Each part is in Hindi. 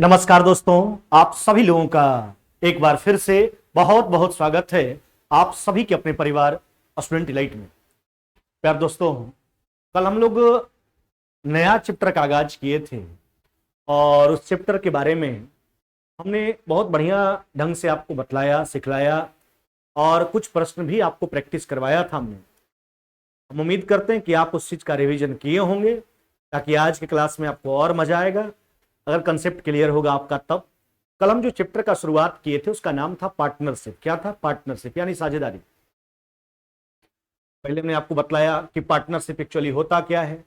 नमस्कार दोस्तों, आप सभी लोगों का एक बार फिर से बहुत बहुत स्वागत है आप सभी के अपने परिवार स्टूडेंट डिलाइट में। प्यार दोस्तों, कल हम लोग नया चैप्टर का आगाज किए थे और उस चैप्टर के बारे में हमने बहुत बढ़िया ढंग से आपको बतलाया, सिखलाया और कुछ प्रश्न भी आपको प्रैक्टिस करवाया था हमने। हम उम्मीद करते हैं कि आप उस चीज का रिवीजन किए होंगे ताकि आज के क्लास में आपको और मजा आएगा। अगर कंसेप्ट क्लियर होगा आपका तब। कल हम जो चैप्टर का शुरुआत किए थे उसका नाम था पार्टनरशिप। क्या था? पार्टनरशिप यानी साझेदारी। पहले मैंने आपको बतलाया कि पार्टनरशिप एक्चुअली होता क्या है।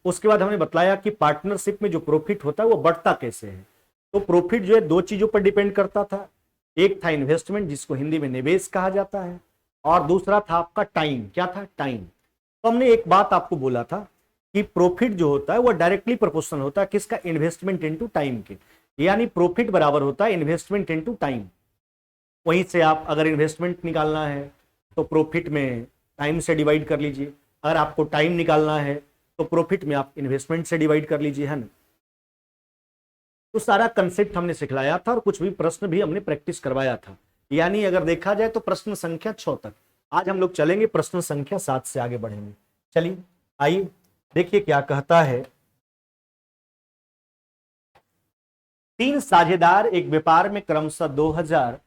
उसके बाद हमने बतलाया कि पार्टनरशिप में जो प्रॉफिट होता है वो बढ़ता कैसे है। तो प्रॉफिट जो है दो चीजों पर डिपेंड करता था। एक था इन्वेस्टमेंट, जिसको हिंदी में निवेश कहा जाता है, और दूसरा था आपका टाइम। क्या था? टाइम। तो हमने एक बात आपको बोला था कि प्रॉफिट जो होता है वो डायरेक्टली प्रोपोर्शनल होता है किसका? इन्वेस्टमेंट इनटू टाइम के। यानी प्रॉफिट बराबर होता है इन्वेस्टमेंट इनटू टाइम। वहीं से आप अगर इन्वेस्टमेंट निकालना है तो प्रॉफिट में टाइम से डिवाइड कर लीजिए, अगर आपको टाइम निकालना है तो प्रॉफिट में आप इन्वेस्टमेंट से डिवाइड कर लीजिए, है ना। तो सारा कंसेप्ट हमने सिखलाया था और कुछ भी प्रश्न भी हमने प्रैक्टिस करवाया था। यानी अगर देखा जाए तो प्रश्न संख्या 6 तक। आज हम लोग चलेंगे प्रश्न संख्या 7 से आगे बढ़ेंगे। चलिए आइए देखिए क्या कहता है। 3 साझेदार एक व्यापार में क्रमशः 2000,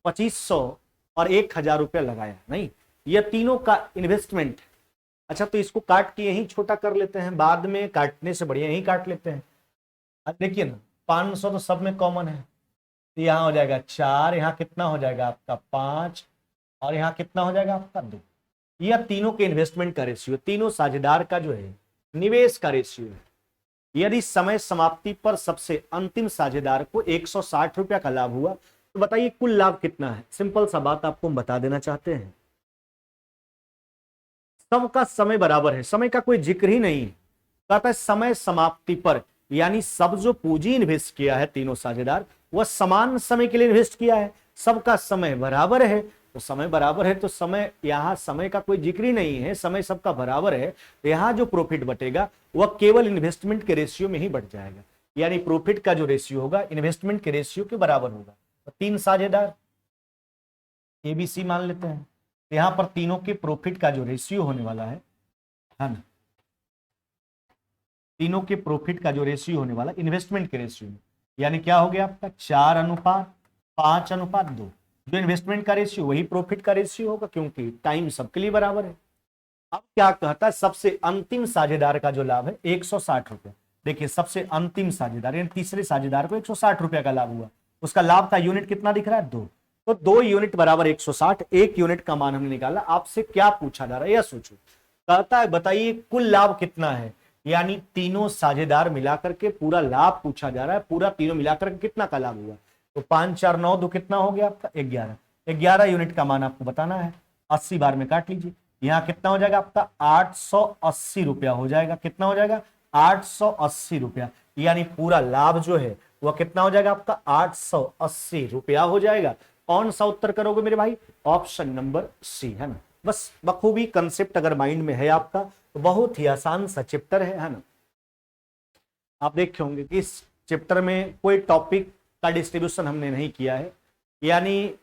2500 और 1000 रुपया लगाया। नहीं, यह तीनों का इन्वेस्टमेंट। अच्छा, तो इसको काट के यही छोटा कर लेते हैं, बाद में काटने से बढ़िया यही काट लेते हैं। अब देखिए ना, 500 तो सब में कॉमन है, तो यहाँ हो जाएगा 4, यहाँ कितना हो जाएगा आपका 5, और यहाँ कितना हो जाएगा आपका 2। यह तीनों के इन्वेस्टमेंट का रेशियो, तीनों साझेदार का जो है निवेश का रेशियो है। यदि समय समाप्ति पर सबसे अंतिम साझेदार को 160 रुपया का लाभ हुआ तो बताइए कुल लाभ कितना है। सिंपल सा बात आपको हम बता देना चाहते हैं। सबका समय बराबर है, समय का कोई जिक्र ही नहीं है। कहता है समय समाप्ति पर, यानी सब जो पूंजी इन्वेस्ट किया है तीनों साझेदार वह समान समय के लिए इन्वेस्ट किया है। सबका समय बराबर है, तो समय बराबर है तो समय, यहां समय का कोई जिक्र ही नहीं है, समय सबका बराबर है। तो यहां जो प्रॉफिट बटेगा वह केवल इन्वेस्टमेंट के रेशियो में ही बढ़ जाएगा। यानी प्रॉफिट का जो रेशियो होगा इन्वेस्टमेंट के रेशियो के बराबर होगा। तो 3 साझेदार एबीसी मान लेते हैं, तो यहां पर तीनों के प्रॉफिट का जो रेशियो होने वाला है ना, तीनों के प्रॉफिट का जो रेशियो होने वाला इन्वेस्टमेंट के रेशियो में, यानी क्या हो गया आपका 4:5:2। जो इन्वेस्टमेंट का रेशियो वही प्रॉफिट का रेशियो होगा, क्योंकि टाइम सबके लिए बराबर है। अब क्या कहता है, सबसे अंतिम साझेदार का जो लाभ है 160 रुपया। देखिए सबसे अंतिम साझेदार यानी तीसरे साझेदार को 160 रुपया का लाभ हुआ, उसका लाभ का यूनिट कितना दिख रहा है? 2। तो 2 यूनिट बराबर 160, 1 यूनिट का मान हमने निकाला। आपसे क्या पूछा जा रहा है यह सोचो। कहता है बताइए कुल लाभ कितना है, यानी तीनों साझेदार मिलाकर के पूरा लाभ पूछा जा रहा है। पूरा तीनों मिलाकर के कितना का लाभ हुआ? तो 5 4 9 2 कितना हो गया आपका? 11। 11 यूनिट का मान आपको बताना है। 80 बार में काट लीजिए, यहां कितना हो जाएगा आपका? 880 रुपया हो जाएगा। कितना हो जाएगा? 880 रुपया। यानी पूरा लाभ जो है वह कितना हो जाएगा आपका? 880 रुपया हो जाएगा। कौन सा उत्तर करोगे मेरे भाई? ऑप्शन नंबर सी, है ना। बस बखूबी कंसेप्ट अगर माइंड में है आपका तो बहुत ही आसान सा चैप्टर है ना। आप देखे होंगे कि इस चैप्टर में कोई टॉपिक का डिस्ट्रीब्यूशन हमने नहीं किया है, यानी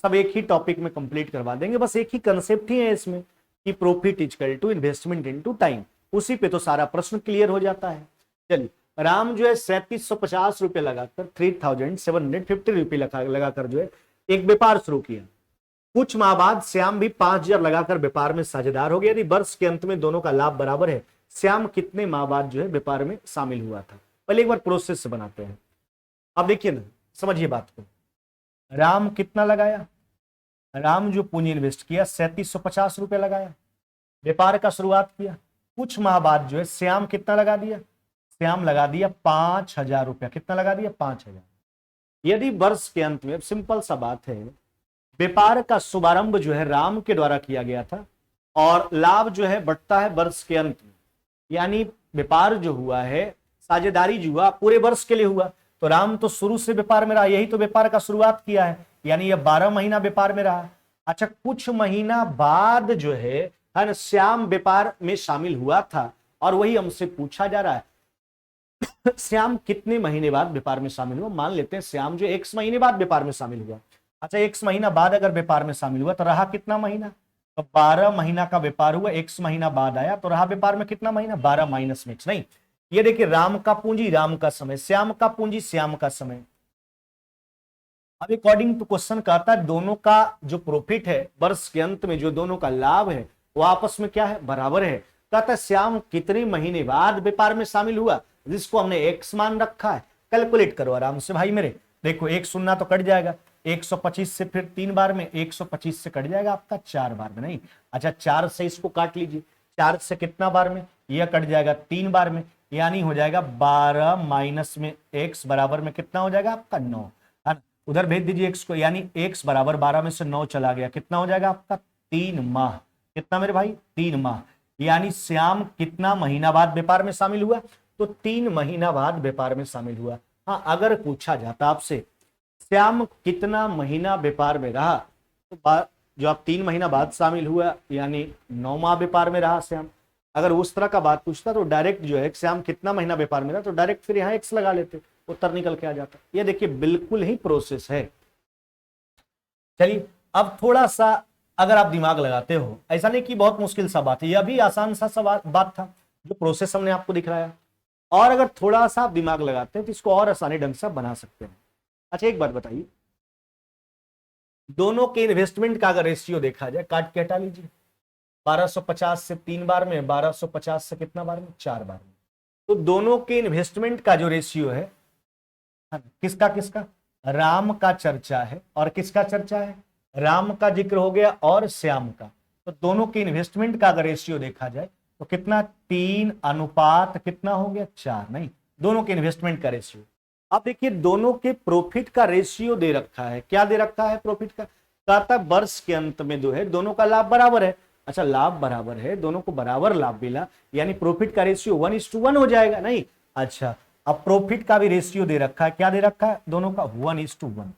सब एक ही टॉपिक में कंप्लीट करवा देंगे। बस एक ही कंसेप्ट ही है इसमें कि profit equal to investment into time. उसी पे तो सारा प्रश्न क्लियर हो जाता है। चलिए, राम जो है 3750 रुपये लगाकर 3750 रुपये लगाकर जो है एक व्यापार शुरू किया। कुछ माह बाद श्याम भी 5000 लगाकर व्यापार में साझेदार हो गया। यदि वर्ष के अंत में दोनों का लाभ बराबर है, श्याम कितने माह बाद जो है व्यापार में शामिल हुआ था? पहले एक बार प्रोसेस से बनाते हैं। अब देखिए ना, समझिए बात को। राम कितना लगाया? राम जो पूंजी इन्वेस्ट किया 3750 रुपये लगाया, व्यापार का शुरुआत किया। कुछ माह बाद जो है श्याम कितना लगा दिया? श्याम लगा दिया 5000 रुपया। कितना लगा दिया? 5000। यदि वर्ष के अंत में, सिंपल सा बात है, व्यापार का शुभारंभ जो है राम के द्वारा किया गया था और लाभ जो है बढ़ता है वर्ष के अंत में, यानी व्यापार जो हुआ है, साझेदारी जो हुआ पूरे वर्ष के लिए हुआ। तो राम तो शुरू से व्यापार में रहा, यही तो व्यापार का शुरुआत किया है, यानी यह 12 महीना व्यापार में रहा। अच्छा, कुछ महीना बाद जो है ना, श्याम व्यापार में शामिल हुआ था और वही हमसे पूछा जा रहा है। श्याम कितने महीने बाद व्यापार में शामिल हुआ? मान लेते हैं श्याम जो x महीने बाद व्यापार में शामिल हुआ। अच्छा, x महीना बाद अगर व्यापार में शामिल हुआ तो रहा कितना महीना? तो 12 महीना का व्यापार हुआ, x महीना बाद आया तो रहा व्यापार में कितना महीना? 12 माइनस में x। नहीं, ये देखिए, राम का पूंजी राम का समय, श्याम का पूंजी श्याम का समय। अब अकॉर्डिंग टू क्वेश्चन कहता है दोनों का जो प्रॉफिट है वर्ष के अंत में, जो दोनों का लाभ है वो आपस में क्या है? बराबर है। कहता है श्याम कितने महीने बाद व्यापार में शामिल हुआ, जिसको हमने x मान रखा है। कैलकुलेट करो आराम से भाई मेरे। देखो, एक शून्य तो कट जाएगा, 125 से फिर 3 बार में, 125 से कट जाएगा आपका 4 बार में। नहीं, अच्छा 4 से इसको काट लीजिए, 4 से कितना बार में? यह कट जाएगा 3 बार में, यानी हो जाएगा 12 माइनस में x बराबर में कितना हो जाएगा आपका? 9, है ना। उधर भेज दीजिए x को, यानी x बराबर 12 में से 9 चला गया, कितना हो जाएगा आपका? 3 माह। कितना मेरे भाई? 3 माह। यानी श्याम कितना महीना बाद व्यापार में शामिल हुआ? तो 3 महीना बाद व्यापार में शामिल हुआ। हाँ, अगर पूछा जाता आपसे श्याम कितना महीना व्यापार में रहा, तो जो आप 3 महीना बाद शामिल हुआ यानी 9 माह व्यापार में रहा श्याम। अगर उस तरह का बात पूछता तो डायरेक्ट जो है श्याम कितना महीना व्यापार में रहा, तो डायरेक्ट फिर यहाँ x लगा लेते, उत्तर निकल के आ जाता। ये देखिए बिल्कुल ही प्रोसेस है। चलिए, अब थोड़ा सा अगर आप दिमाग लगाते हो, ऐसा नहीं कि बहुत मुश्किल सा बात है, यह भी आसान सा बात था जो प्रोसेस हमने आपको दिखाया, और अगर थोड़ा सा आप दिमाग लगाते हैं तो इसको और आसानी ढंग से बना सकते हैं। अच्छा, एक बात बताइए, दोनों के इन्वेस्टमेंट का अगर रेशियो देखा जाए, काट के हटा लीजिए, 1250 से 3 बार में, 1250 से कितना बार में? 4 बार में। तो दोनों के इन्वेस्टमेंट का जो रेशियो है, किसका किसका? राम का चर्चा है, और किसका चर्चा है? राम का जिक्र हो गया और श्याम का। तो दोनों के इन्वेस्टमेंट का अगर रेशियो देखा जाए तो कितना? 3 अनुपात कितना हो गया? 4। नहीं, दोनों के इन्वेस्टमेंट का रेशियो। अब देखिए, दोनों के प्रॉफिट का रेशियो दे रखा है। क्या दे रखा है प्रॉफिट का? कहता है वर्ष के अंत में जो है दोनों का लाभ बराबर है। अच्छा, लाभ बराबर है, दोनों को बराबर लाभ मिला, यानी प्रॉफिट का रेशियो 1:1 हो जाएगा। नहीं, अच्छा, अब प्रॉफिट का भी रेशियो दे रखा है। क्या दे रखा है? दोनों का 1:1।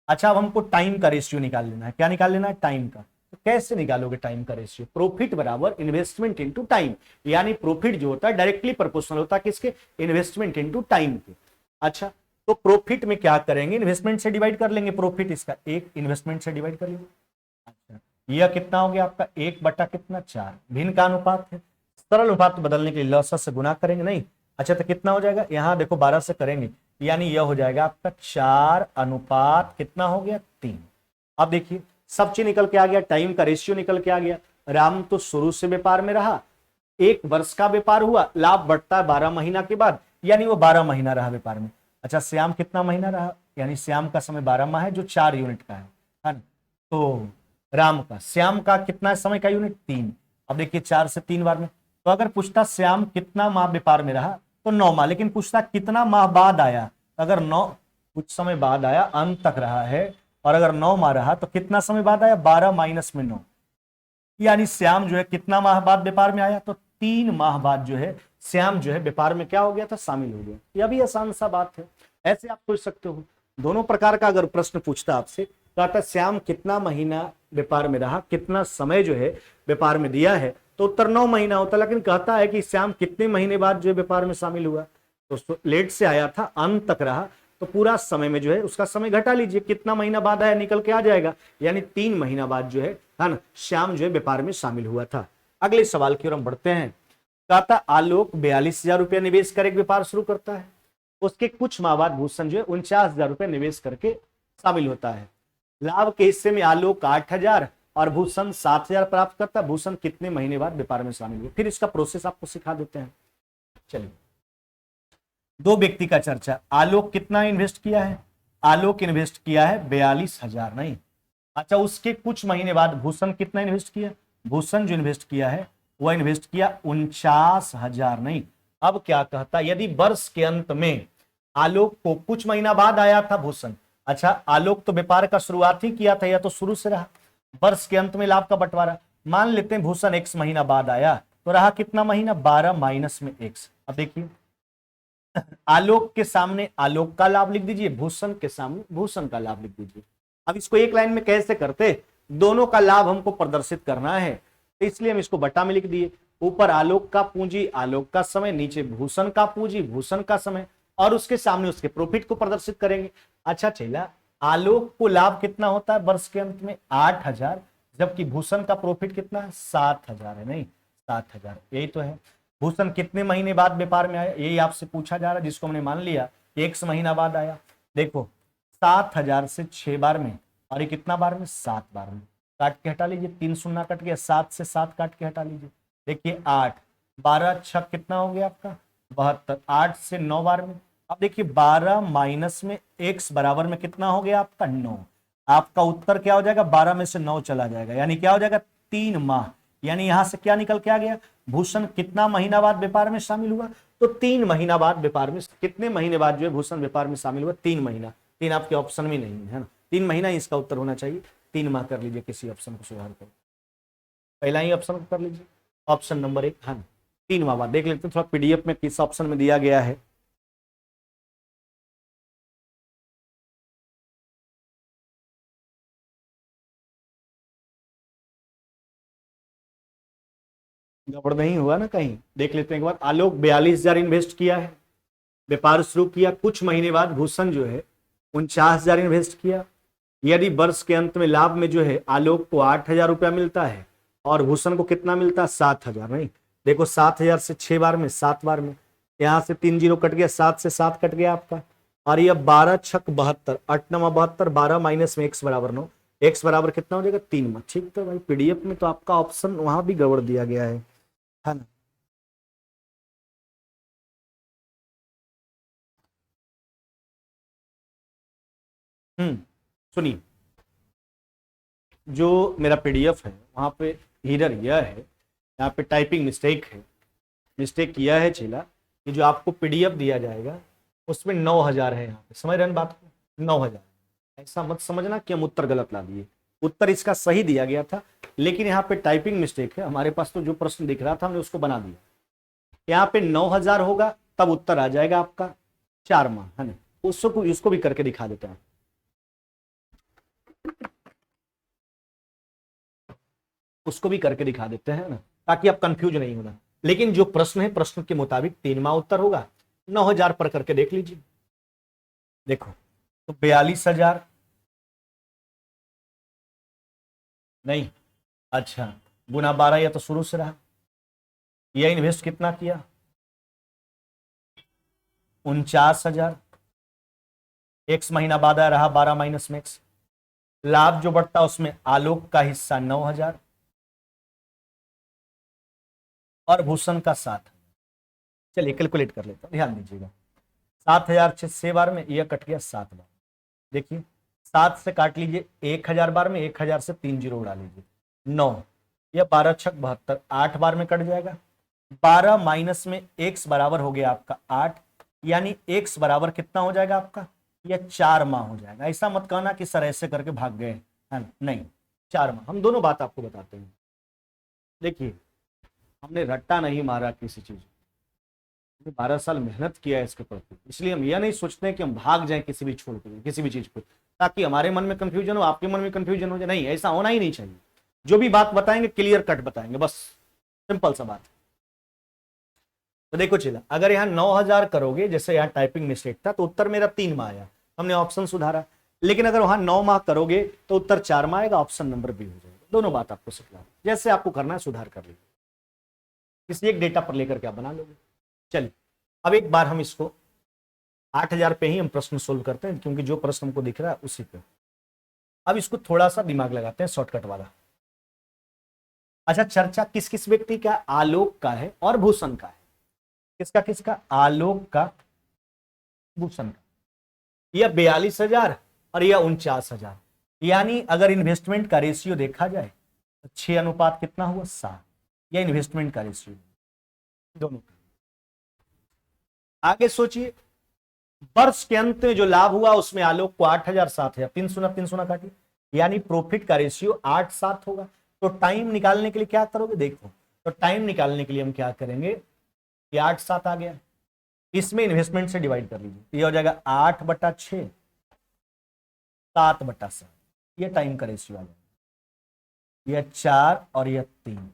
अच्छा, अब हमको टाइम का रेशियो निकाल लेना है। क्या निकाल लेना है? टाइम का। तो कैसे निकालोगे टाइम का रेशियो? प्रॉफिट बराबर इन्वेस्टमेंट इनटू टाइम, यानी प्रॉफिट जो होता है डायरेक्टली प्रोपोर्शनल होता है किसके? इन्वेस्टमेंट इनटू टाइम के। अच्छा, तो प्रॉफिट में क्या करेंगे? इन्वेस्टमेंट से डिवाइड कर लेंगे। प्रॉफिट इसका 1 इन्वेस्टमेंट से डिवाइड कर लेंगे। अच्छा, यह कितना हो गया आपका? 1 बटा कितना? 4। भिन्न का अनुपात है, सरल अनुपात बदलने के लिए लॉस से गुना करेंगे। नहीं, अच्छा, तो कितना हो जाएगा? यहां देखो 12 से करेंगे, यानी यह हो जाएगा आपका 4 अनुपात कितना हो गया? 3। अब देखिए, सब चीज निकल के आ गया, टाइम का रेशियो निकल के आ गया। राम तो शुरू से व्यापार में रहा, 1 वर्ष का व्यापार हुआ, लाभ बढ़ता है 12 महीना के बाद, यानी वो 12 महीना रहा व्यापार में। अच्छा, श्याम कितना महीना रहा? यानी श्याम का समय 12 माह है, जो 4 यूनिट का है ना। तो राम का, श्याम का कितना समय का यूनिट? 3। अब देखिए 4 से 3 बार में, तो अगर पूछता श्याम कितना माह व्यापार में रहा तो 9 माह, लेकिन पूछता कितना माह बाद आया, अगर 9 कुछ समय बाद आया, अंत तक रहा है, और अगर 9 माह रहा तो कितना समय बाद आया? 12 माइनस में 9, यानी श्याम जो है कितना माह बाद व्यापार में आया? तो 3 माह बाद जो है श्याम जो है व्यापार में क्या हो गया था? शामिल हो गया। यह भी आसान सा बात है, ऐसे आप सोच सकते हो। दोनों प्रकार का अगर प्रश्न पूछता आपसे, कहता श्याम कितना महीना व्यापार में रहा, कितना समय जो है व्यापार में दिया है, तो उत्तर 9 महीना होता। लेकिन कहता है कि श्याम कितने महीने बाद जो है व्यापार में शामिल हुआ, तो लेट से आया था, अंत तक रहा, तो पूरा समय में जो है उसका समय घटा लीजिए, कितना महीना बाद आया निकल के आ जाएगा, यानी 3 महीना बाद जो है ना, श्याम जो है व्यापार में शामिल हुआ था। अगले सवाल की ओर हम बढ़ते हैं। कहता आलोक 42,000 रुपया निवेश कर एक व्यापार शुरू करता है, उसके कुछ माह बाद भूषण जो है 49,000 रुपया निवेश करके शामिल होता है। लाभ के हिस्से में आलोक 8,000 और भूषण 7,000 प्राप्त करता है। भूषण कितने महीने बाद व्यापार में शामिल हुए? फिर इसका प्रोसेस आपको सिखा देते हैं। चलिए, 2 व्यक्ति का चर्चा। आलोक कितना इन्वेस्ट किया है? आलोक इन्वेस्ट किया है 42,000। नहीं, अच्छा, उसके कुछ महीने बाद भूषण कितना इन्वेस्ट किया? भूषण जो इन्वेस्ट किया है वह इन्वेस्ट किया 49,000। नहीं, अब क्या कहता, यदि वर्ष के अंत में आलोक को कुछ महीना बाद आया था भूषण, अच्छा, आलोक तो व्यापार का शुरुआत ही किया था, या तो शुरू से रहा, वर्ष के अंत में लाभ का बंटवारा, मान लेते हैं भूषण x महीना बाद आया, तो रहा कितना महीना? 12 माइनस में x। अब देखिए, आलोक के सामने आलोक का लाभ लिख दीजिए, भूषण के सामने भूषण का लाभ लिख दीजिए। अब इसको एक लाइन में कैसे करते? दोनों का लाभ हमको प्रदर्शित करना है, तो इसलिए हम इसको बटा में लिख दिए। ऊपर आलोक का पूंजी, आलोक का समय, नीचे भूषण का पूंजी, भूषण का समय, और उसके सामने उसके प्रॉफिट को प्रदर्शित करेंगे। अच्छा चला, आलोक को लाभ कितना होता है वर्ष के अंत में 8,000, जबकि भूषण का प्रॉफिट कितना है 7,000 है, नहीं 7,000, यही तो है। भूषण कितने महीने बाद व्यापार में आया, यही आपसे पूछा जा रहा है, जिसको हमने मान लिया 1 महीना बाद आया। देखो 7,000 से 6 बार में, और ये कितना बार में 7 बार में, काट के हटा लीजिए, 3 शून्य कट गया, 7 से 7 काट के हटा लीजिए, देखिए 8, 12 छक कितना हो गया आपका 72, 8 से 9 बार में। अब देखिए 12 माइनस में x बराबर में कितना हो गया आपका 9। आपका उत्तर क्या हो जाएगा, 12 में से 9 चला जाएगा, यानी क्या हो जाएगा 3 माह। यानी यहां से क्या निकल के आ गया, भूषण कितना महीना बाद व्यापार में शामिल हुआ, तो 3 महीना बाद व्यापार में, कितने महीने बाद जो है भूषण व्यापार में शामिल हुआ, 3 महीना। 3 आपके ऑप्शन में नहीं है ना, 3 महीना ही इसका उत्तर होना चाहिए। 3 माह कर लीजिए, किसी ऑप्शन को सुधार कर, पहला ही ऑप्शन को कर लीजिए, ऑप्शन नंबर 1 है ना, 3 माह बाद। देख लेते हैं थोड़ा पीडीएफ में किस ऑप्शन में दिया गया है। गड़बड़ नहीं हुआ ना कहीं, देख लेते हैं एक बार। आलोक 42,000 इन्वेस्ट किया है, व्यापार शुरू किया, कुछ महीने बाद भूषण जो है 49,000 इन्वेस्ट किया। यदि वर्ष के अंत में लाभ में जो है आलोक को 8,000 रुपया मिलता है और भूषण को कितना मिलता है 7,000, नहीं देखो 7,000 से 6 बार में, 7 बार में, यहां से 3 जीरो कट गया, 7 से 7 कट गया आपका, और यह 12 छक 72, 8 9 72, 12 माइनस में x बराबर 9, x बराबर कितना हो जाएगा 3 माह। ठीक, तो भाई पीडीएफ में तो आपका ऑप्शन वहां भी गड़बड़ दिया गया है ना। सुनिए, जो मेरा पीडीएफ है वहां पे हीडर यह है, यहाँ पे टाइपिंग मिस्टेक है, मिस्टेक किया है चेला कि जो आपको पीडीएफ दिया जाएगा उसमें 9,000 है, यहाँ पे समझ रहे हैं बात को, 9,000। ऐसा मत समझना कि हम उत्तर गलत ला दिए, उत्तर इसका सही दिया गया था, लेकिन यहाँ पे टाइपिंग मिस्टेक है हमारे पास। तो जो प्रश्न दिख रहा था हमने उसको बना दिया, यहाँ पे 9,000 होगा तब उत्तर आ जाएगा आपका 4 माह, है ना। उसको भी करके दिखा देते हैं, उसको भी करके दिखा देते हैं ना, ताकि आप कंफ्यूज नहीं होना। लेकिन जो प्रश्न है प्रश्न के मुताबिक 3 माह उत्तर होगा। 9,000 पर करके देख लीजिए, देखो तो 42,000 नहीं, अच्छा गुना 12, या तो शुरू से रहा, यह इन्वेस्ट कितना किया 49,000, एक्स महीना बाद आया रहा 12 माइनस में एक्स, लाभ जो बढ़ता उसमें आलोक का हिस्सा 9,000 और भूषण का 7। चलिए कैलकुलेट कर लेते हैं, ध्यान दीजिएगा, 7,000 6 बार में यह कट गया 7 बार, देखिए 7 से काट लीजिए 1,000 बार में, 1,000 से 3 जीरो उड़ा लीजिए 9, यह 12 छक 72, 8 बार में कट जाएगा। 12 माइनस में x बराबर हो गया आपका 8, यानी x बराबर कितना हो जाएगा आपका, यह 4 माह हो जाएगा। ऐसा मत कहना कि सर ऐसे करके भाग गए, है ना, नहीं 4 माह। हम दोनों बात आपको बताते हैं, देखिए हमने रट्टा नहीं मारा किसी चीज, 12 साल मेहनत किया है इसके प्रति, इसलिए हम यह नहीं सोचते हैं कि हम भाग जाएं किसी भी छोड़ के, किसी भी चीज को, ताकि हमारे मन में कंफ्यूजन हो, आपके मन में कंफ्यूजन हो जाए, नहीं ऐसा होना ही नहीं चाहिए। जो भी बात बताएंगे क्लियर कट बताएंगे, बस सिंपल सा बात। तो देखो चला, अगर यहाँ 9,000 करोगे, जैसे यहाँ टाइपिंग मिस्टेक था, तो उत्तर मेरा 3 माह आया, हमने ऑप्शन सुधारा। लेकिन अगर वहां 9 माह करोगे तो उत्तर 4 माह आएगा, ऑप्शन नंबर बी हो जाएगा। दोनों बात आपको सिखला, जैसे आपको करना है सुधार कर लीजिए, किसी एक डेटा पर लेकर के आप बना लोगे। चलिए अब एक बार हम इसको 8,000 पे ही हम प्रश्न सोल्व करते हैं, क्योंकि जो प्रश्न हमको दिख रहा है उसी पे। अब इसको थोड़ा सा दिमाग लगाते हैं, शॉर्टकट वाला। अच्छा, चर्चा किस किस व्यक्ति का, आलोक का है और भूषण का है। किसका किसका, आलोक का, भूषण का। यह 42,000 और यह 49,000, यानी अगर इन्वेस्टमेंट का रेशियो देखा जाए तो 6 अनुपात कितना हुआ 7, यह इन्वेस्टमेंट का रेशियो दोनों का। आगे सोचिए, वर्ष के अंत में जो लाभ हुआ उसमें आलोक को 8,000 7,000, 3 काटिए, यानी प्रॉफिट का रेशियो 8:7 होगा। तो टाइम निकालने के लिए क्या करोगे, देखो तो टाइम निकालने के लिए हम क्या करेंगे, ये 8:7 आ गया, इसमें इन्वेस्टमेंट से डिवाइड कर लीजिए, ये हो जाएगा 8/6, 7/7, ये टाइम का रेशियो आ जाएगा, यह 4 और यह 3,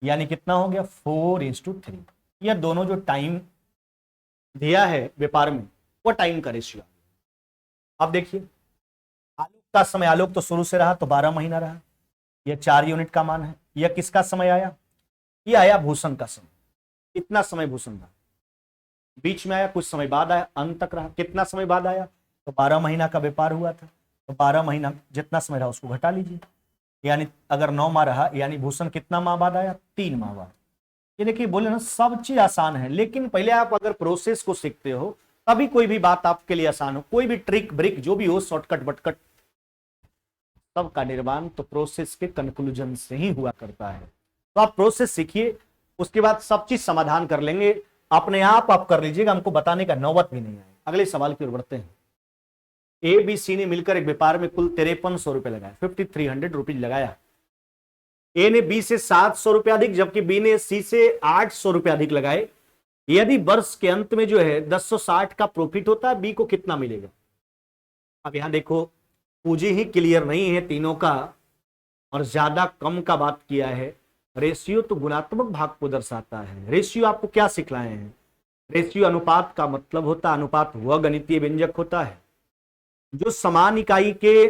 यानी कितना हो गया 4:3। यह दोनों जो टाइम दिया है व्यापार में वो टाइम का रेशियो। अब देखिए आलोक का समय, आलोक तो शुरू से रहा तो 12 महीना रहा, यह 4 यूनिट का मान है। यह किसका समय आया, यह आया भूषण का समय। कितना समय भूषण रहा, बीच में आया, कुछ समय बाद आया, अंत तक रहा। कितना समय बाद आया, तो 12 महीना का व्यापार हुआ था, तो 12 महीना जितना समय रहा उसको घटा लीजिए। यानी अगर 9 माह रहा, यानी भूषण कितना माह बाद आया, 3 माह बाद। ये देखिए बोले ना सब चीज आसान है, लेकिन पहले आप अगर प्रोसेस को सीखते हो तभी कोई भी बात आपके लिए आसान हो। कोई भी ट्रिक ब्रिक जो भी हो, शॉर्टकट बटकट, सबका निर्माण तो प्रोसेस के कंक्लूजन से ही हुआ करता है। तो आप प्रोसेस सीखिए, उसके बाद सब चीज समाधान कर लेंगे, अपने आप कर लीजिएगा, हमको बताने का नौबत भी नहीं आए। अगले सवाल की ओर बढ़ते हैं। ए बी सी ने मिलकर एक व्यापार में कुल 5300 रुपए लगाए, 5300 रुपीज लगाया। ए ने बी से 700 रुपए अधिक, जबकि बी ने सी से 800 रुपए अधिक लगाए। यदि वर्ष के अंत में जो है 1060 का प्रॉफिट होता है, बी को कितना मिलेगा। अब यहां देखो पूंजी ही क्लियर नहीं है तीनों का, और ज्यादा कम का बात किया है। रेशियो तो गुणात्मक भाग को दर्शाता है। रेशियो आपको क्या सिखलाए हैं, रेशियो अनुपात का मतलब होता है, अनुपात वह गणितीय व्यंजक होता है जो समान इकाई के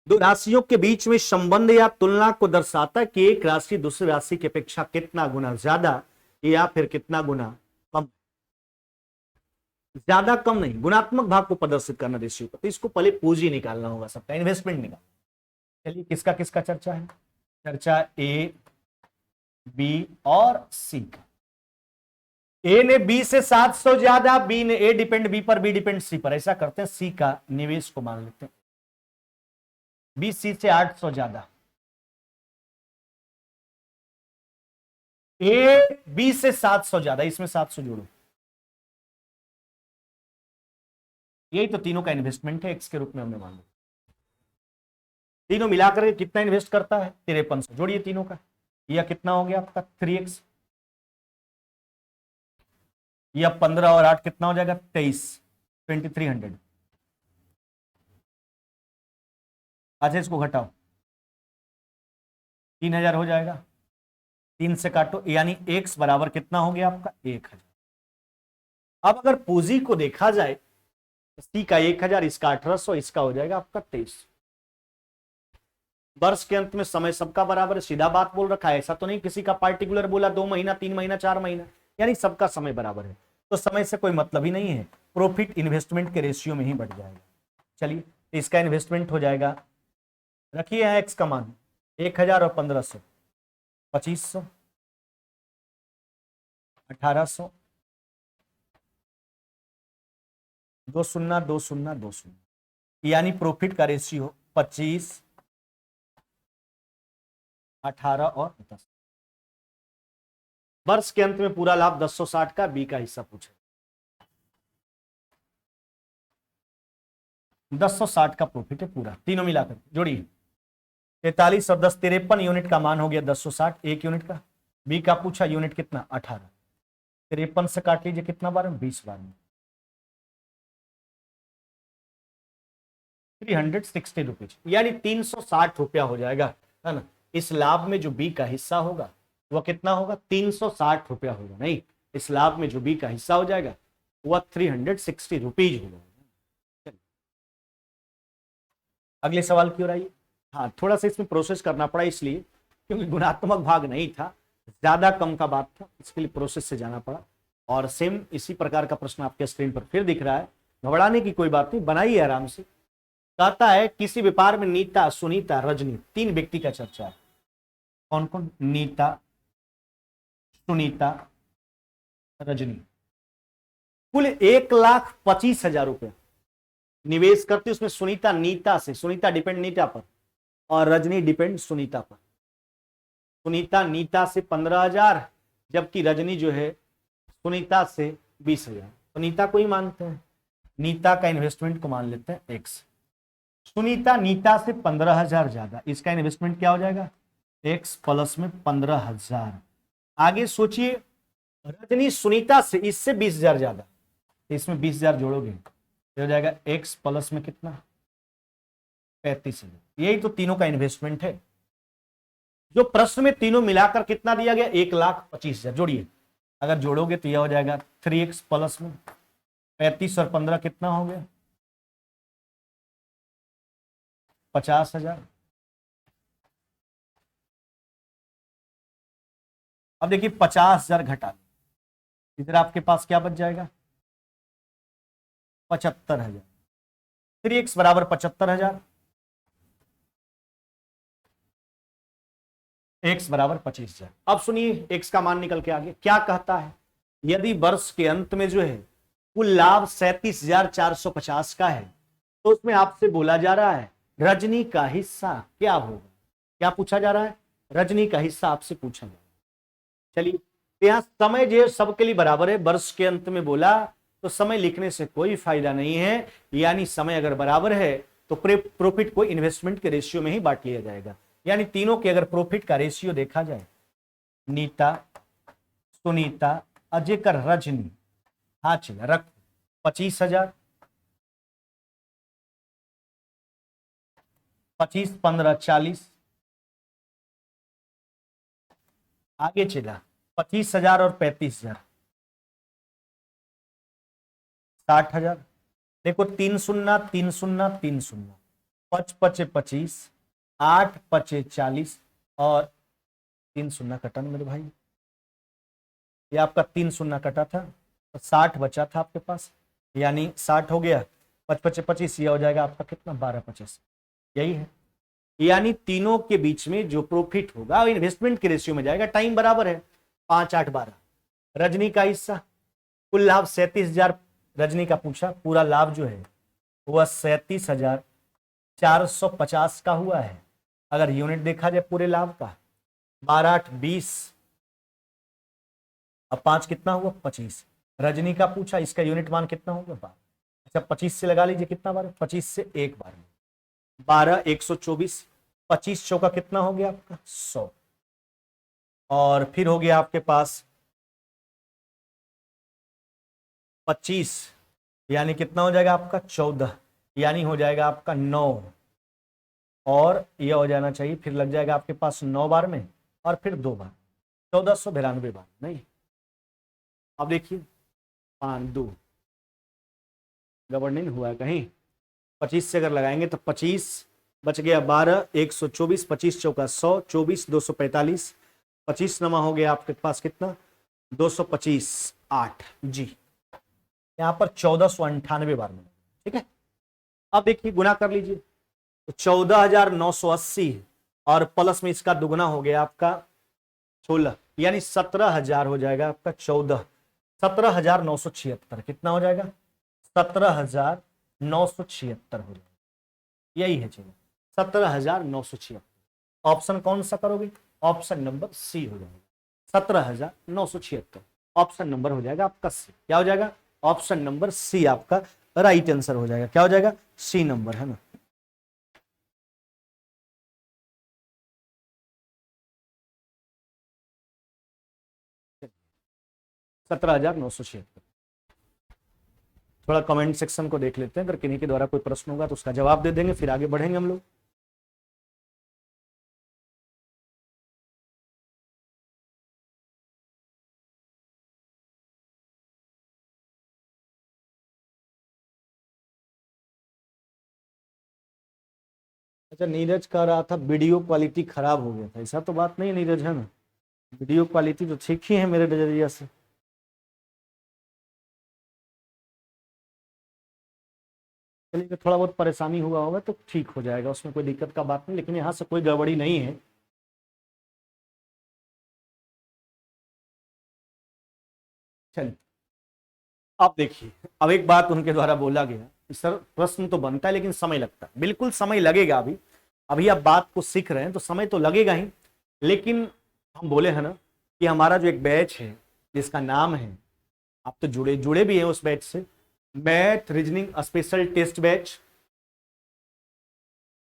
दो राशियों के बीच में संबंध या तुलना को दर्शाता है कि एक राशि दूसरी राशि की अपेक्षा कितना गुना ज्यादा या फिर कितना गुना कम। ज्यादा कम नहीं, गुणात्मक भाग को प्रदर्शित करना रेशियो का। तो इसको पहले पूंजी निकालना होगा, सबका इन्वेस्टमेंट निकाल। चलिए किसका किसका चर्चा है, चर्चा ए बी और सी का। ए ने बी से 700 ज्यादा, बी ने ए डिपेंड बी पर, बी डिपेंड सी पर। ऐसा करते हैं, सी का निवेश को मान लेते हैं, बी सी से 800 ज्यादा। ए बी से 700 ज्यादा, इसमें 700 जोड़ो, यही तो तीनों का इन्वेस्टमेंट है, एक्स के रूप में हमने मान लिया। तीनों मिलाकर कितना इन्वेस्ट करता है 5300, जोड़िए तीनों का, यह कितना हो गया आपका 3x। यह 15 और 8 कितना हो जाएगा 23, 2300। अच्छा इसको घटाओ, 3000 हो जाएगा, 3 से काटो, यानी x बराबर कितना हो गया आपका 1000। अब अगर पूंजी को देखा जाए, सी का 1000, इसका 1800, इसका हो जाएगा आपका 23। वर्ष के अंत में समय सबका बराबर है, सीधा बात बोल रखा है, ऐसा तो नहीं किसी का पार्टिकुलर बोला 2 महीना 3 महीना 4 महीना, यानी सबका समय बराबर है। तो समय से कोई मतलब ही नहीं है, प्रॉफिट इन्वेस्टमेंट के रेशियो में ही बढ़ जाएगा। चलिए तो इसका इन्वेस्टमेंट हो जाएगा, रखिए यहाँ एक्स का मान 1000 और 1500, 2500, 1800, 20 20 20, यानी प्रॉफिट का रेशियो 25, 18 और 10। वर्ष के अंत में पूरा लाभ 1060 का, बी का हिस्सा पूछे 1060 का प्रॉफिट है पूरा, तीनों मिलाकर जोड़िए। 43 और 10 53 यूनिट का मान हो गया 1060 एक यूनिट का। बी का पूछा यूनिट कितना 18, 53 से काट लीजिए कितना बार, 20 बार में 360 रुपीज, यानी 360 रुपया हो जाएगा, है ना। इस लाभ में जो बी का हिस्सा होगा वह कितना होगा 360 रुपया होगा, नहीं, इस लाभ में जो बी का हिस्सा हो जाएगा वह 360 रुपीज होगा। अगले सवाल की ओर आइए। हाँ थोड़ा सा इसमें प्रोसेस करना पड़ा, इसलिए क्योंकि गुणात्मक भाग नहीं था, ज्यादा कम का बात था, इसके लिए प्रोसेस से जाना पड़ा। और सेम इसी प्रकार का प्रश्न आपके स्क्रीन पर फिर दिख रहा है, घबराने की कोई बात नहीं, बनाइए आराम से। कहता है किसी व्यापार में नीता, सुनीता, रजनी 3 व्यक्ति का चर्चा है। कौन कौन, नीता, सुनीता, रजनी। कुल 1,25,000 रुपए निवेश करती, उसमें सुनीता नीता से, सुनीता डिपेंड नीता पर और रजनी डिपेंड सुनीता पर। सुनीता नीता से 15,000, जबकि रजनी जो है सुनीता से 20,000। तो नीता को ही मानते हैं, नीता का इन्वेस्टमेंट को मान लेते हैं एक्स। सुनीता नीता से 15,000 ज्यादा, इसका इन्वेस्टमेंट क्या हो जाएगा एक्स प्लस में 15,000। आगे सोचिए रजनी सुनीता से इससे 20,000 ज्यादा, इसमें 20,000 जोड़ोगे हो जाएगा एक्स प्लस में कितना 35,000। यही तो तीनों का इन्वेस्टमेंट है। जो प्रश्न में तीनों मिलाकर कितना दिया गया, 1,25,000। जोड़िए, अगर जोड़ोगे तो यह हो जाएगा 3x प्लस में 35 और 15 कितना हो गया, 50,000। अब देखिए 50,000 घटा, इधर आपके पास क्या बच जाएगा, 75,000। 3x बराबर 75,000, x बराबर 25,000। अब सुनिए x का मान निकल के आ गया। क्या कहता है, यदि वर्ष के अंत में जो है कुल लाभ 37,450 का है, तो उसमें आपसे बोला जा रहा है रजनी का हिस्सा क्या होगा। क्या पूछा जा रहा है, रजनी का हिस्सा आपसे पूछा जा रहा है। चलिए, यहां समय जो सबके लिए बराबर है, वर्ष के अंत में बोला तो समय लिखने से कोई फायदा नहीं है, यानी समय अगर बराबर है तो प्रॉफिट को इन्वेस्टमेंट के रेशियो में ही बांट लिया जाएगा। यानी तीनों के अगर प्रॉफिट का रेशियो देखा जाए, नीता, सुनीता, अजय कर रजनी, हाँ चलिए रख 25,000, 25, 15, 40, आगे चला 25,000 और 35,000, 60,000। देखो 3 शून्य 3 शून्य 3 शून्य, 5 पचे 25, 8 पचे 40 और 3 शून्य कटा ना मेरे भाई, ये आपका 3 शून्य कटा था तो 60 बचा था आपके पास, यानी 60 हो गया, 5 पचे 25, ये हो जाएगा आपका कितना, 12 25। यही है, यानी तीनों के बीच में जो प्रॉफिट होगा इन्वेस्टमेंट के रेशियो में जाएगा। टाइम बराबर है, 5 8 12। रजनी का हिस्सा, कुल लाभ 37,000 रजनी का पूछा, पूरा लाभ जो है वह 37,450 का हुआ है। अगर यूनिट देखा जाए पूरे लाभ का, 12 8 20, अब 5 कितना हुआ, 25। रजनी का पूछा, इसका यूनिट मान कितना होगा, 12। अच्छा 25 से लगा लीजिए, कितना बार, 25 से एक बार में 12 124, 25 चौका कितना हो गया आपका 100, और फिर हो गया आपके पास 25, यानी कितना हो जाएगा आपका 14, यानी हो जाएगा आपका 9, और यह हो जाना चाहिए, फिर लग जाएगा आपके पास 9 बार में और फिर 2 बार, 1492 बार नहीं। अब देखिए 5 2 गड़बड़ नहीं हुआ है कहीं, 25 से अगर लगाएंगे तो 25 बच गया, 12 124, 25 चौका 100, 24 245, 25 नमा हो गया आपके पास कितना, 225 8 जी, यहां पर 1498 बार में। ठीक है, अब देखिए गुना कर लीजिए, तो 14,980 और प्लस में इसका दुगना हो गया आपका 16, यानी 17,000 हो जाएगा आपका 14, 17,976 कितना हो जाएगा, 17,976 हो जाएगा। यही है चलिए 17,976। ऑप्शन कौन सा करोगे, ऑप्शन नंबर सी हो जाएगा, 17,976 ऑप्शन नंबर हो जाएगा आपका सी। क्या हो जाएगा, ऑप्शन नंबर सी आपका राइट आंसर हो जाएगा। क्या हो जाएगा, सी नंबर है ना। सत्रह हजार 976। थोड़ा कमेंट सेक्शन को देख लेते हैं, अगर किन्हीं के द्वारा कोई प्रश्न होगा तो उसका जवाब दे देंगे, फिर आगे बढ़ेंगे हम लोग। अच्छा नीरज कह रहा था वीडियो क्वालिटी खराब हो गया था, ऐसा तो बात नहीं नीरज है ना, वीडियो क्वालिटी तो ठीक ही है मेरे नजरिया से। चलिए थोड़ा बहुत परेशानी हुआ होगा तो ठीक हो जाएगा, उसमें कोई दिक्कत का बात नहीं, लेकिन यहाँ से कोई गड़बड़ी नहीं है। चलिए अब देखिए, अब एक बात उनके द्वारा बोला गया कि सर प्रश्न तो बनता है लेकिन समय लगता है, बिल्कुल समय लगेगा। अभी अभी आप बात को सीख रहे हैं तो समय तो लगेगा ही, लेकिन हम बोले हैं ना कि हमारा जो एक बैच है जिसका नाम है, आप तो जुड़े जुड़े भी हैं उस बैच से, math reasoning special test batch,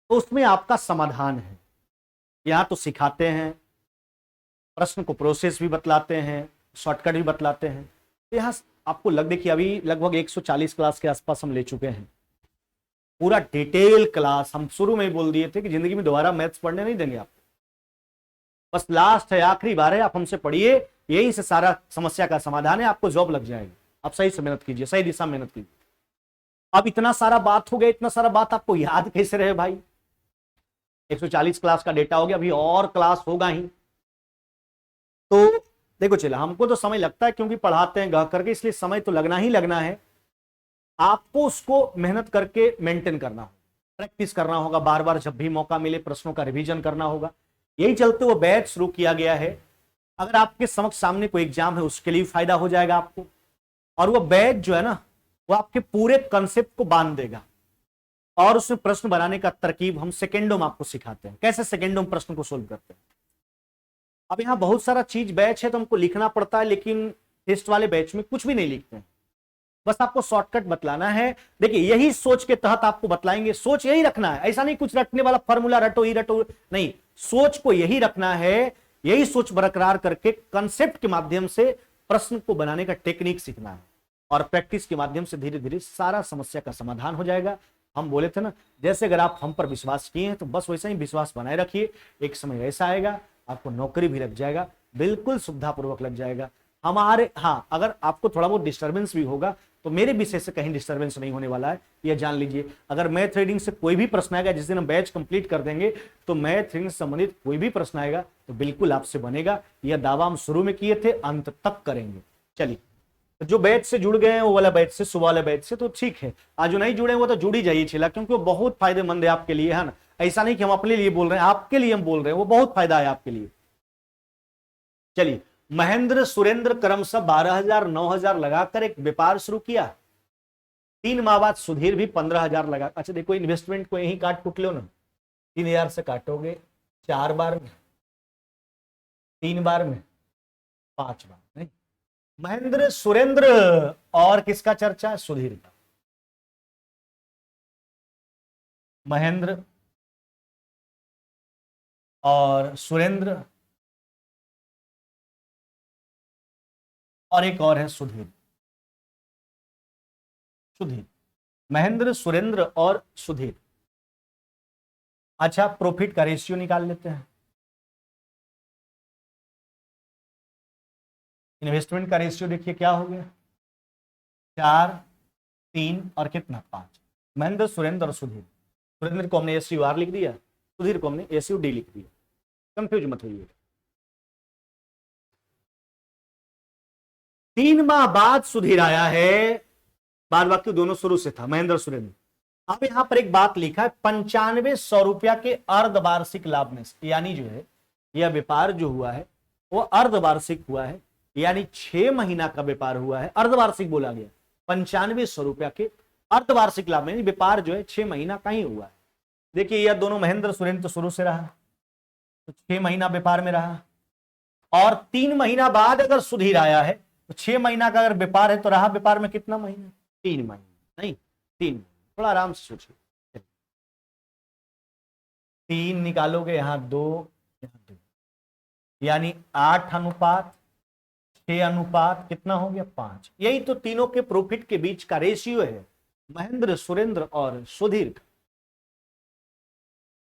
तो उसमें आपका समाधान है। यहाँ तो सिखाते हैं, प्रश्न को प्रोसेस भी बतलाते हैं, शॉर्टकट भी बतलाते हैं। तो यहाँ आपको देखिए अभी लगभग 140 क्लास के आसपास हम ले चुके हैं, पूरा डिटेल क्लास। हम शुरू में ही बोल दिए थे कि जिंदगी में दोबारा मैथ्स पढ़ने नहीं देंगे आपको, बस लास्ट है, आखिरी बार है, आप हमसे पढ़िए, यही से सारा समस्या का समाधान है, आपको जॉब लग जाएगी। आप सही से मेहनत कीजिए, सही दिशा में मेहनत कीजिए। अब इतना सारा बात हो गया, इतना सारा बात आपको याद कैसे रहे भाई? 140 क्लास का डेटा हो गया, अभी और क्लास होगा ही। तो देखो चला, हमको तो समय लगता है क्योंकि पढ़ाते हैं गा करके, इसलिए समय तो लगना ही लगना है। आपको उसको मेहनत करके मेंटेन करना होगा, प्रैक्टिस करना होगा, बार बार जब भी मौका मिले प्रश्नों का रिवीजन करना होगा। यही चलते वो बैच शुरू किया गया है। अगर आपके समक्ष सामने कोई एग्जाम है उसके लिए फायदा हो जाएगा आपको, और वो बैच जो है ना वो आपके पूरे कंसेप्ट को बांध देगा। और उसमें प्रश्न बनाने का तरकीब हम सेकेंडों में आपको सिखाते हैं, कैसे सेकेंडों में प्रश्न को सोल्व करते हैं। अब यहाँ बहुत सारा चीज बैच है तो हमको लिखना पड़ता है, लेकिन टेस्ट वाले बैच में कुछ भी नहीं लिखते हैं, बस आपको शॉर्टकट बतलाना है। देखिए यही सोच के तहत आपको बतलाएंगे, सोच यही रखना है, ऐसा नहीं कुछ रटने वाला फॉर्मूला रटो ही रटो, नहीं, सोच को यही रखना है। यही सोच बरकरार करके कंसेप्ट के माध्यम से प्रश्न को बनाने का टेक्निक सीखना है, और प्रैक्टिस के माध्यम से धीरे धीरे सारा समस्या का समाधान हो जाएगा। हम बोले थे ना, जैसे अगर आप हम पर विश्वास किए हैं तो बस वैसा ही विश्वास बनाए रखिए, एक समय ऐसा आएगा आपको नौकरी भी लग जाएगा, बिल्कुल सुविधापूर्वक लग जाएगा हमारे। हाँ, अगर आपको थोड़ा बहुत डिस्टर्बेंस भी होगा तो मेरे विषय से कहीं डिस्टर्बेंस नहीं होने वाला है, यह जान लीजिए। अगर मैथ रीडिंग से कोई भी प्रश्न आएगा, जिस दिन हम बैच कंप्लीट कर देंगे तो मैथ रीडिंग से संबंधित कोई भी प्रश्न आएगा तो बिल्कुल आपसे बनेगा। यह दावा हम शुरू में किए थे, अंत तक करेंगे। चलिए, तो जो बैच से जुड़ गए हैं वो वाला बैच से, सुबह वाले बैच से, तो ठीक है। आज जो नहीं जुड़े वो तो जुड़ ही जाइए छिला, क्योंकि वो बहुत फायदेमंद है आपके लिए, है ना। ऐसा नहीं कि हम अपने लिए बोल रहे हैं, आपके लिए हम बोल रहे हैं, वो बहुत फायदा है आपके लिए। चलिए, महेंद्र सुरेंद्र क्रमशः 12,000 9,000 लगाकर एक व्यापार शुरू किया। 3 माह बाद सुधीर भी 15,000 लगा। अच्छा देखो, इन्वेस्टमेंट को यही काट कुट लो ना, 3,000 से काटोगे 4 बार में, 3 बार में, 5 बार नहीं। महेंद्र सुरेंद्र और किसका चर्चा है? सुधीर का। महेंद्र और सुरेंद्र और एक और है सुधीर। सुधीर, महेंद्र सुरेंद्र और सुधीर। अच्छा, प्रॉफिट का रेशियो निकाल लेते हैं। इन्वेस्टमेंट का रेशियो देखिए क्या हो गया, 4, 3 और कितना 5। महेंद्र सुरेंद्र और सुधीर। सुरेंद्र को हमने SUR लिख दिया, सुधीर को हमने SUD लिख दिया, कंफ्यूज मत होइए। 3 माह बाद सुधीर आया है, बाद बाकी दोनों शुरू से था, महेंद्र सुरेंद्र। अब यहां पर एक बात लिखा है, 9500 रुपया के अर्धवार्षिक लाभ में से, यानी जो है यह व्यापार जो हुआ है वो अर्धवार्षिक हुआ है, यानी 6 महीना का व्यापार हुआ है, अर्धवार्षिक बोला गया। 9500 रुपया के अर्धवार्षिक लाभ में व्यापार जो है 6 महीना का ही हुआ है। देखिए यह दोनों महेंद्र सुरेंद्र तो शुरू से रहा, तो 6 महीना व्यापार में रहा, और 3 महीना बाद अगर सुधीर आया है तो 6 महीना का अगर व्यापार है तो रहा व्यापार में कितना महीना? 3 महीना, नहीं 3। थोड़ा आराम से सोचिए, 3 निकालोगे, यहां 2, यहां 2, यानी 8 अनुपात 6 अनुपात कितना हो गया? 5। यही तो तीनों के प्रॉफिट के बीच का रेशियो है, महेंद्र सुरेंद्र और सुधीर का।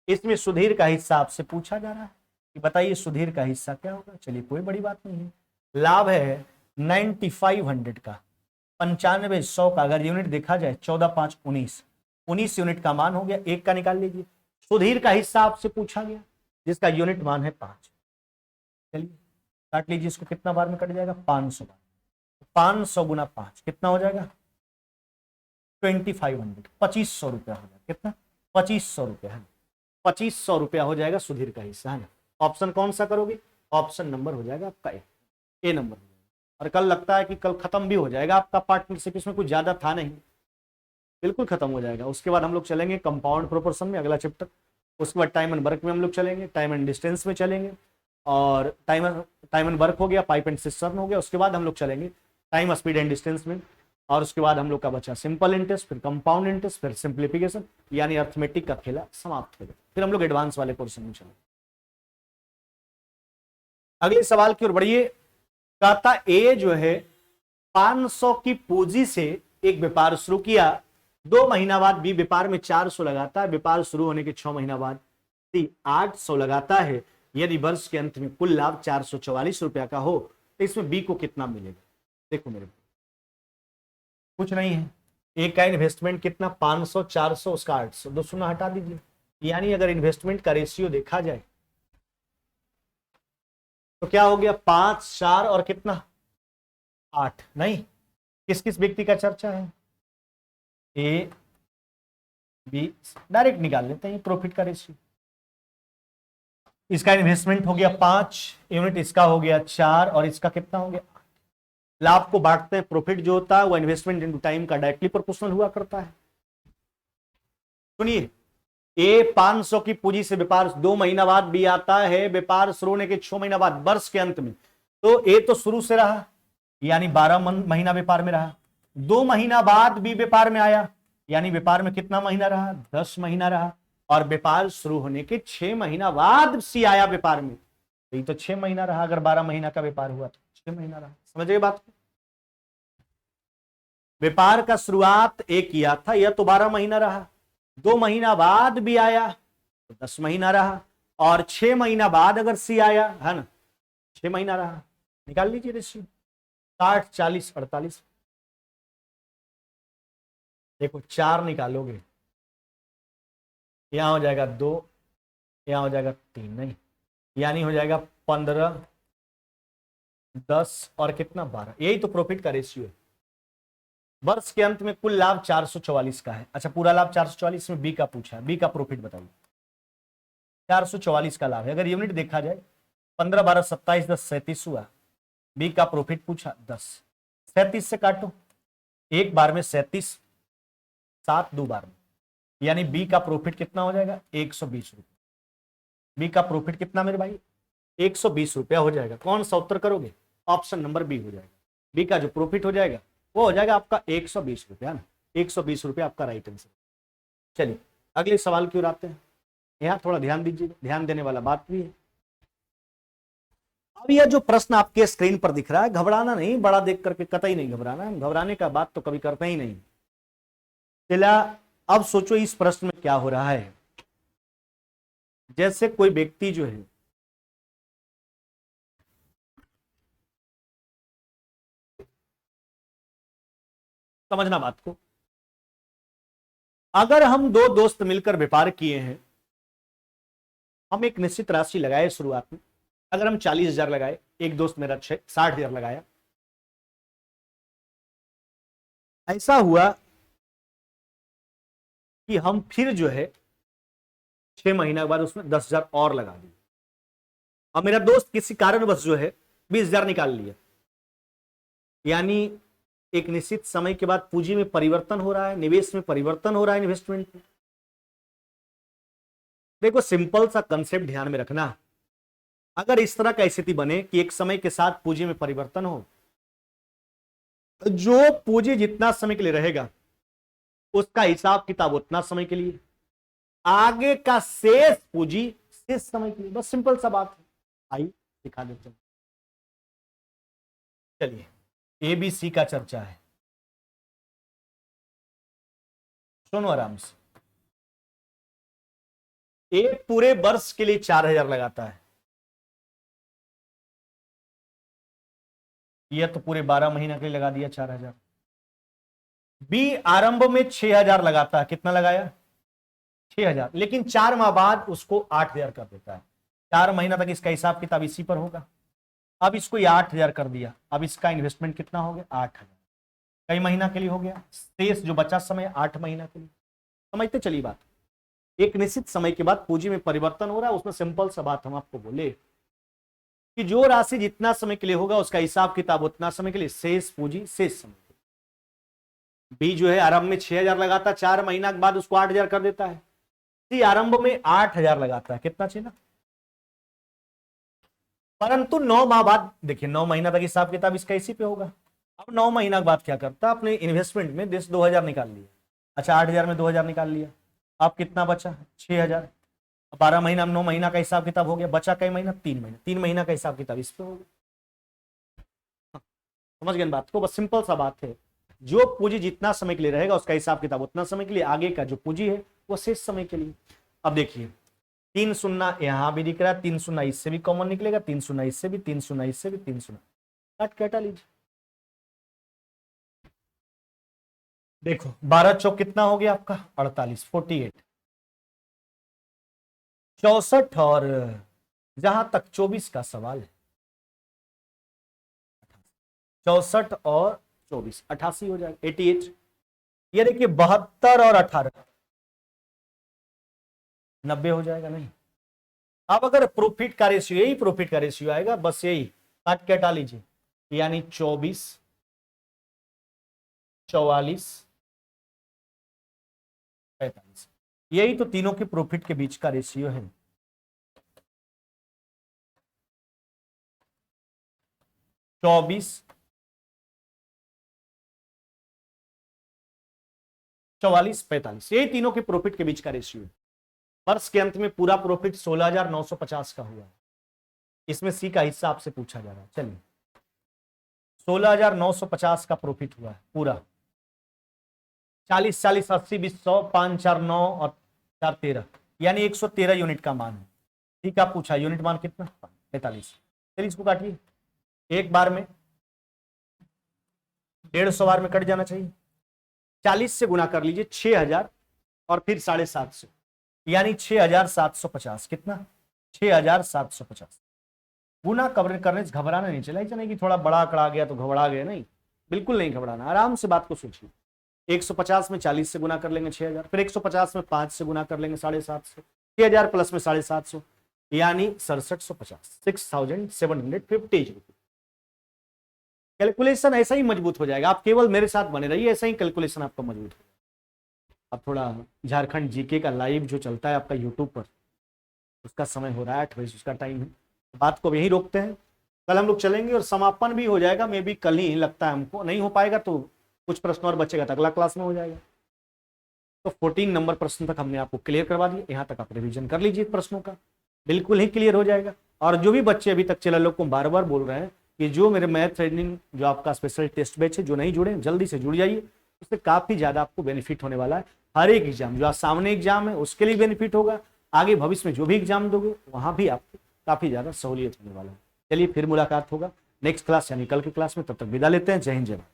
इसमें सुधीर का हिस्सा आपसे पूछा जा रहा है कि बताइए सुधीर का हिस्सा क्या होगा। चलिए कोई बड़ी बात नहीं है, लाभ है 9500 का, 9500 का अगर यूनिट देखा जाए 14 5 19, 19 यूनिट का मान हो गया, 1 का निकाल लीजिए। सुधीर का हिस्सा आपसे पूछा गया जिसका यूनिट मान है 5। चलिए काट लीजिए इसको, कितना बार में कट जाएगा? 500 बार। 500 गुना 5 कितना हो जाएगा? 2500, 2500 रुपया हो जाएगा। कितना? 2500 रुपया है, 2500 रुपया हो जाएगा सुधीर का हिस्सा, है ना। ऑप्शन कौन सा करोगे? ऑप्शन नंबर हो जाएगा आपका ए नंबर। और कल लगता है कि कल खत्म भी हो जाएगा आपका पार्टनरशिप, इसमें कुछ ज्यादा था नहीं, बिल्कुल खत्म हो जाएगा। उसके बाद हम लोग चलेंगे कंपाउंड प्रोपोर्शन में, अगला चैप्टर। उसके बाद टाइम एंड वर्क में हम लोग चलेंगे, टाइम एंड डिस्टेंस में चलेंगे, और टाइम एंड वर्क हो गया, पाइप एंड सिस्टम हो गया। उसके बाद हम लोग चलेंगे टाइम स्पीड एंड डिस्टेंस में, और उसके बाद हम लोग का बचा सिंपल इंटरेस्ट, फिर कंपाउंड इंटरेस्ट, फिर सिंप्लीफिकेशन, यानी अर्थमेटिक का खेला समाप्त हो गया। फिर हम लोग एडवांस वाले पोर्शन में चलेंगे। अगले सवाल की ओर बढ़िए। कहता ए जो है 500 की पूंजी से एक व्यापार शुरू किया, 2 महीना बाद बी व्यापार में 400 लगाता है, व्यापार शुरू होने के 6 महीना बाद सी 800 लगाता है, यदि वर्ष के अंत में कुल लाभ 444 रुपया का हो तो इसमें बी को कितना मिलेगा? देखो मेरे कुछ नहीं है, एक का इन्वेस्टमेंट कितना 500, 400, उसका 800, 200 हटा दीजिए। यानी अगर इन्वेस्टमेंट का रेशियो देखा जाए तो क्या हो गया, 5, 4 और कितना 8। नहीं, किस किस व्यक्ति का चर्चा है? ए बी, डायरेक्ट निकाल लेते हैं प्रॉफिट का रेशियो। इसका इन्वेस्टमेंट हो गया 5 यूनिट, इसका हो गया 4 और इसका कितना हो गया? लाभ को बांटते हैं, प्रॉफिट जो होता है वो इन्वेस्टमेंट इनटू टाइम का डायरेक्टली प्रोपोर्शनल हुआ करता है। सुनिए, ए 500 की पूंजी से व्यापार 2 महीना बाद बी आता है, व्यापार शुरू होने के 6 महीना बाद वर्ष के अंत में, तो ए तो शुरू से रहा यानी 12 महीना व्यापार में रहा, 2 महीना बाद बी व्यापार में आया यानी व्यापार में कितना महीना रहा? 10 महीना रहा, और व्यापार शुरू होने के 6 महीना बाद सी आया व्यापार में, तो ये तो 6 महीना रहा। अगर 12 महीना का व्यापार हुआ तो 6 महीना रहा। समझिए बात को, व्यापार का शुरुआत ए किया था, यह तो 12 महीना रहा, 2 महीना बाद भी आया तो 10 महीना रहा, और 6 महीना बाद अगर सी आया है ना, 6 महीना रहा। निकाल लीजिए रेशियो, 60, 40, 48। देखो 4 निकालोगे, यहां हो जाएगा 2, यहां हो जाएगा 3, नहीं यानी हो जाएगा 15, 10 और कितना 12। यही तो प्रॉफिट का रेशियो है। वर्ष के अंत में कुल लाभ 444 का है। अच्छा, पूरा लाभ 444 में बी का पूछा है, बी का प्रॉफिट बताइए। 444 का लाभ है, अगर यूनिट देखा जाए 15, 12, 27, 10, 37 हुआ। बी का प्रॉफिट पूछा 10, 37 से काटो, एक बार में 37, 7 2 बार में, यानी बी का प्रॉफिट कितना हो जाएगा? 120 रुपये। बी का प्रॉफिट कितना मेरे भाई? 120 रुपया हो जाएगा। कौन सा उत्तर करोगे? ऑप्शन नंबर बी हो जाएगा। बी का जो प्रॉफिट हो जाएगा वो हो जाएगा आपका 120 रुपया ना, 120 रुपया आपका राइट आंसर। चलिए अगले सवाल की ओर आते हैं। यहाँ थोड़ा ध्यान दीजिए, ध्यान देने वाला बात भी है। अब यह जो प्रश्न आपके स्क्रीन पर दिख रहा है, घबराना नहीं, बड़ा देख करके कतई नहीं घबराना, घबराने का बात तो कभी करते ही नहीं। चला अब सोचो इस प्रश्न में क्या हो रहा है। जैसे कोई व्यक्ति जो है समझना बात को, अगर हम 2 दोस्त मिलकर व्यापार किए हैं, हम एक निश्चित राशि लगाए शुरुआत में, अगर हम 40,000 लगाए, एक दोस्त मेरा 60,000 लगाया, ऐसा हुआ कि हम फिर जो है 6 महीने के बाद उसमें 10,000 और लगा दिए, और मेरा दोस्त किसी कारणवश जो है 20,000 निकाल लिया, यानी एक निश्चित समय के बाद पूंजी में परिवर्तन हो रहा है, निवेश में परिवर्तन हो रहा है, इन्वेस्टमेंट में। देखो सिंपल सा कंसेप्ट ध्यान में रखना, अगर इस तरह का स्थिति बने कि एक समय के साथ पूंजी में परिवर्तन हो, जो पूंजी जितना समय के लिए रहेगा उसका हिसाब किताब उतना समय के लिए, आगे का शेष पूंजी शेष समय के लिए, बस सिंपल सा बात है। आइए दिखा देते हैं। चलिए एबीसी का चर्चा है, सुनो आराम से। एक पूरे वर्ष के लिए 4,000 लगाता है, यह तो पूरे 12 महीना के लिए लगा दिया 4,000। बी आरंभ में 6,000 लगाता है, कितना लगाया? 6,000, लेकिन 4 माह बाद उसको 8,000 कर देता है। 4 महीना तक इसका हिसाब किताब इसी पर होगा। अब इसको 8,000 कर दिया, अब इसका इन्वेस्टमेंट कितना हो गया? 8,000। कई महीना के लिए हो गया? शेष जो बचा समय 8 महीना के लिए। समझते चलिए बात। एक निश्चित समय के बाद पूंजी में परिवर्तन हो रहा है, उसमें सिंपल सा बात हम आपको बोले कि जो राशि जितना समय के लिए होगा उसका हिसाब किताब उतना समय के लिए, शेष पूंजी शेष समय। बी जो है आरंभ में 6,000 लगाता, 4 महीना के बाद उसको 8,000 कर देता है। सी आरंभ में 8,000 लगाता है, कितना चाहिए ना, परंतु 9 माह बाद, देखिए 9 महीना तक हिसाब किताब इसका इसी पे होगा। अब 9 महीना के बाद क्या करता है, अपने इन्वेस्टमेंट में 2,000 निकाल लिया। अच्छा 8,000 में 2,000 निकाल लिया, अब कितना बचा? 6,000। 12 महीना में 9 महीना का हिसाब किताब हो गया, बचा कई महीना? 3 महीना। 3 महीना का हिसाब किताब इस पे हो गया। समझ गए बात को? बस सिंपल सा बात है, जो पूंजी जितना समय के लिए रहेगा उसका हिसाब किताब उतना समय के लिए, आगे का जो पूंजी है वो शेष समय के लिए। अब देखिए तीन शून्य यहां भी दिख रहा है, तीन शून्य इससे भी कॉमन निकलेगा, तीन शून्य इससे भी, तीन शून्य इससे भी, तीन शून्य काट के हटा लीजिए। देखो 12 चौक कितना हो गया आपका 48, 48। 64 और जहां तक 24 का सवाल है, 64 और 24 88 हो जाएगा, 88। ये देखिए 72 और 18 90 हो जाएगा नहीं। अब अगर प्रॉफिट का रेशियो, यही प्रॉफिट का रेशियो आएगा, बस यही काट के हटा लीजिए, यानी 24 44 45, यही तो तीनों के प्रॉफिट के बीच का रेशियो है। 24 44 45, यही तीनों के प्रॉफिट के बीच का रेशियो है। वर्ष के अंत में पूरा प्रॉफिट 16,950 का हुआ। इसमें सी का हिस्सा आपसे पूछा जा रहा है। चलिए 16,950 का प्रॉफिट हुआ है पूरा। 40 40 80 20 100 5 4 9 और 4 13, यानी 113 यूनिट का मान है। ठीक है, पूछा यूनिट मान कितना 45। चलिए इसको काटिए, एक बार में 150 बार में कट जाना चाहिए। 40 से गुना कर लीजिए 6000 और फिर 750, यानी 6750। कितना 6750। गुना करने से घबराना नहीं, चला नहीं कि थोड़ा बड़ा आंकड़ा आ गया तो घबरा गए, नहीं बिल्कुल नहीं घबराना, आराम से बात को सोचिए। 150 में 40 से गुना कर लेंगे 6000, फिर 150 में 5 से गुना कर लेंगे 750, 6000 प्लस में 750, यानी 6750, 6750 रुपये। कैलकुलेशन ऐसा ही मजबूत हो जाएगा, आप केवल मेरे साथ बने रहिए, ऐसा ही कैलकुलेशन आपका मजबूत हो। अब थोड़ा झारखंड जीके का लाइव जो चलता है आपका यूट्यूब पर, उसका समय हो रहा है 8 बजे, उसका टाइम है। बात को यहीं रोकते हैं, कल हम लोग चलेंगे और समापन भी हो जाएगा, मे भी कल ही लगता है हमको, नहीं हो पाएगा तो कुछ प्रश्न और बचेगा तो अगला क्लास में हो जाएगा। तो 14 नंबर प्रश्न तक हमने आपको क्लियर करवा दिया, यहाँ तक आप रिवीजन कर लीजिए प्रश्नों का, बिल्कुल ही क्लियर हो जाएगा। और जो भी बच्चे अभी तक चैनल लोग को बार बार बोल रहे हैं कि जो मेरे मैथ ट्रेनिंग जो आपका स्पेशल टेस्ट बैच है, जो नहीं जुड़े जल्दी से जुड़ जाइए, उससे काफी ज्यादा आपको बेनिफिट होने वाला है। हर एक एग्जाम जो आज सामने एग्जाम है उसके लिए बेनिफिट होगा, आगे भविष्य में जो भी एग्जाम दोगे वहां भी आपको काफी ज्यादा सहूलियत होने वाला है। चलिए फिर मुलाकात होगा नेक्स्ट क्लास यानी कल की क्लास में, तब तक विदा लेते हैं। जय हिंद जय भारत।